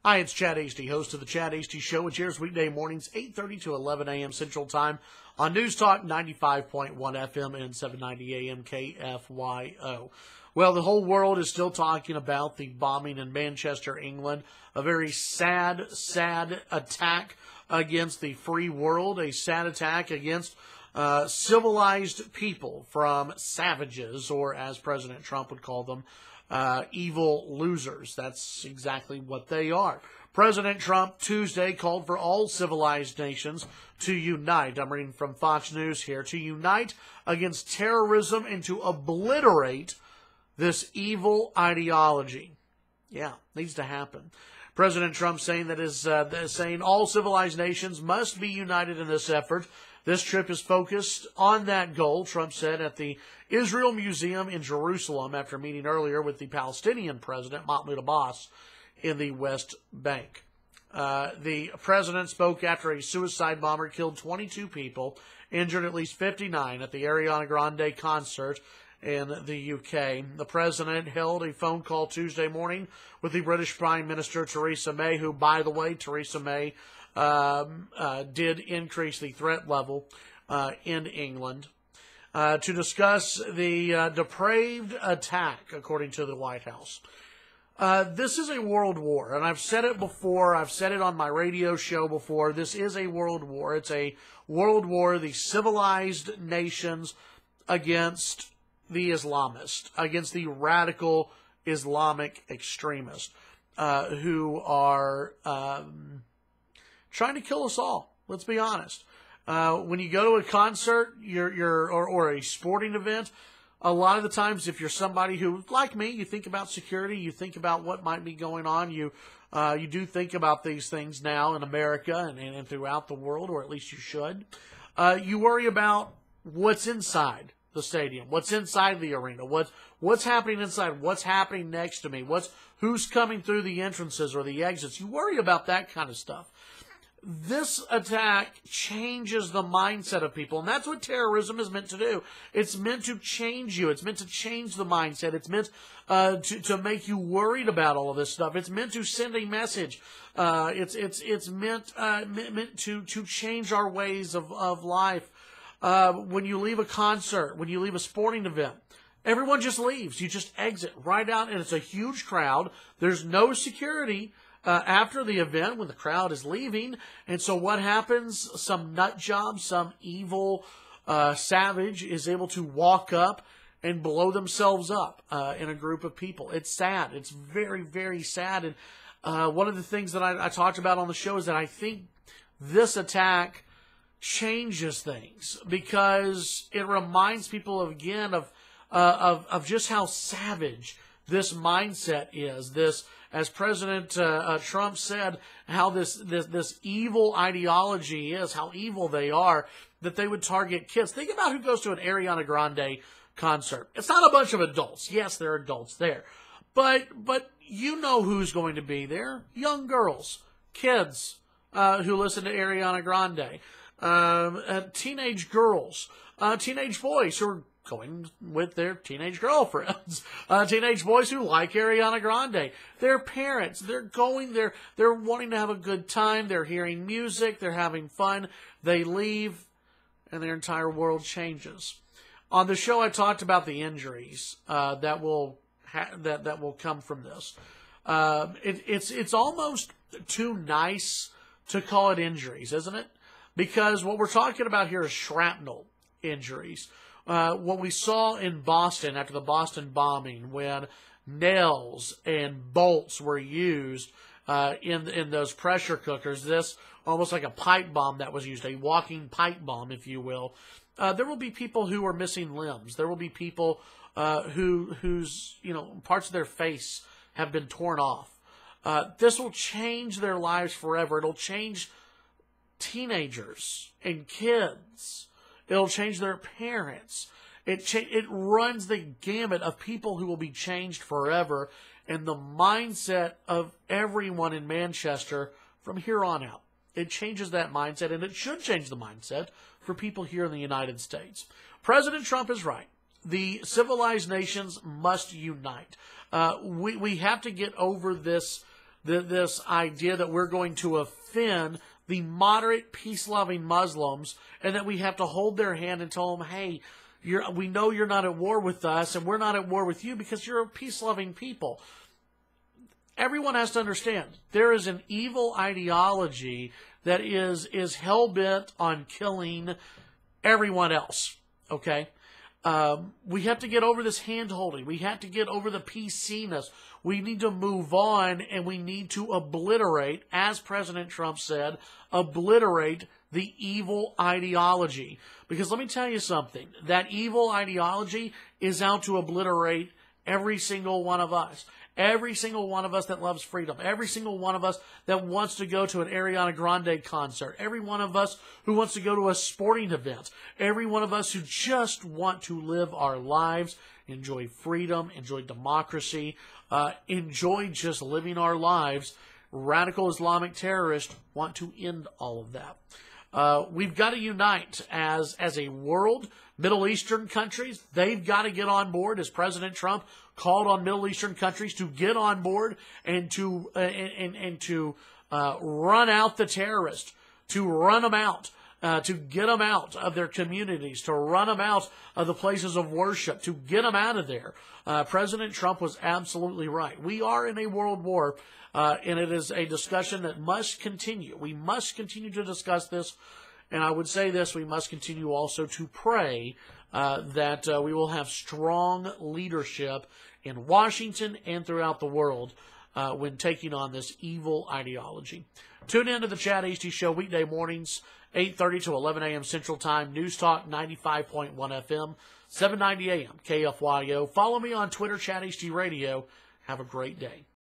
Hi, it's Chad Hasty, host of the Chad Hasty Show, which airs weekday mornings 8:30 to 11 a.m. Central Time on News Talk 95.1 FM and 790 AM KFYO. Well, the whole world is still talking about the bombing in Manchester, England, a very sad, sad attack against the free world, a sad attack against civilized people from savages, or as President Trump would call them, evil losers. That's exactly what they are. President Trump Tuesday called for all civilized nations to unite. I'm reading from Fox News here. To unite against terrorism and to obliterate this evil ideology. Yeah, needs to happen. President Trump saying saying all civilized nations must be united in this effort. This trip is focused on that goal, Trump said at the Israel Museum in Jerusalem after meeting earlier with the Palestinian president, Mahmoud Abbas, in the West Bank. The president spoke after a suicide bomber killed 22 people, injured at least 59 at the Ariana Grande concert in the UK. The president held a phone call Tuesday morning with the British Prime Minister Theresa May, who, by the way, Theresa May did increase the threat level in England to discuss the depraved attack, according to the White House. This is a world war, and I've said it before. I've said it on my radio show before. This is a world war. It's a world war, the civilized nations against the Islamists, against the radical Islamic extremists who are trying to kill us all. Let's be honest. When you go to a concert, or a sporting event, a lot of the times, if you're somebody who, like me, you think about security, you think about what might be going on, you do think about these things now in America and throughout the world, or at least you should. You worry about what's inside the stadium, what's inside the arena, what's happening inside, what's happening next to me, who's coming through the entrances or the exits. You worry about that kind of stuff. This attack changes the mindset of people, and that's what terrorism is meant to do. It's meant to change you. It's meant to change the mindset. It's meant to make you worried about all of this stuff. It's meant to send a message. It's meant to change our ways of life. When you leave a concert, when you leave a sporting event, everyone just leaves. You just exit right out, and it's a huge crowd. There's no security after the event when the crowd is leaving. And so what happens? Some nut job, some evil savage is able to walk up and blow themselves up in a group of people. It's sad. It's very, very sad. And one of the things that I talked about on the show is that I think this attack changes things because it reminds people of just how savage this mindset is. This, as President Trump said, how this evil ideology is, how evil they are, that they would target kids. Think about who goes to an Ariana Grande concert. It's not a bunch of adults. Yes, there are adults there. But you know who's going to be there. Young girls, kids who listen to Ariana Grande, teenage girls, teenage boys who are going with their teenage girlfriends, teenage boys who like Ariana Grande, their parents, they're going there, they're wanting to have a good time, they're hearing music, they're having fun, they leave, and their entire world changes. On the show, I talked about the injuries that will come from this. It's almost too nice to call it injuries, isn't it? Because what we're talking about here is shrapnel injuries. What we saw in Boston after the Boston bombing, when nails and bolts were used in those pressure cookers, this almost like a pipe bomb that was used, a walking pipe bomb, if you will. There will be people who are missing limbs. There will be people whose parts of their face have been torn off. This will change their lives forever. It'll change teenagers and kids. It'll change their parents. It runs the gamut of people who will be changed forever, and the mindset of everyone in Manchester from here on out. It changes that mindset, and it should change the mindset for people here in the United States. President Trump is right. The civilized nations must unite. We have to get over this this idea that we're going to offend the moderate, peace-loving Muslims, and that we have to hold their hand and tell them, hey, we know you're not at war with us, and we're not at war with you because you're a peace-loving people. Everyone has to understand there is an evil ideology that is hell-bent on killing everyone else, okay? We have to get over this hand-holding. We have to get over the PC-ness. We need to move on, and we need to obliterate, as President Trump said, obliterate the evil ideology. Because let me tell you something. That evil ideology is out to obliterate every single one of us. Every single one of us that loves freedom. Every single one of us that wants to go to an Ariana Grande concert. Every one of us who wants to go to a sporting event. Every one of us who just want to live our lives, enjoy freedom, enjoy democracy, enjoy just living our lives. Radical Islamic terrorists want to end all of that. We've got to unite as a world. Middle Eastern countries, they've got to get on board, as President Trump called on Middle Eastern countries to get on board and to run out the terrorists, to run them out, to get them out of their communities, to run them out of the places of worship, to get them out of there. President Trump was absolutely right. We are in a world war, and it is a discussion that must continue. We must continue to discuss this. And I would say this, we must continue also to pray that we will have strong leadership in Washington and throughout the world when taking on this evil ideology. Tune in to the Chad Hasty Show weekday mornings, 8:30 to 11 a.m. Central Time, News Talk 95.1 FM, 790 a.m. KFYO. Follow me on Twitter, Chad Hasty Radio. Have a great day.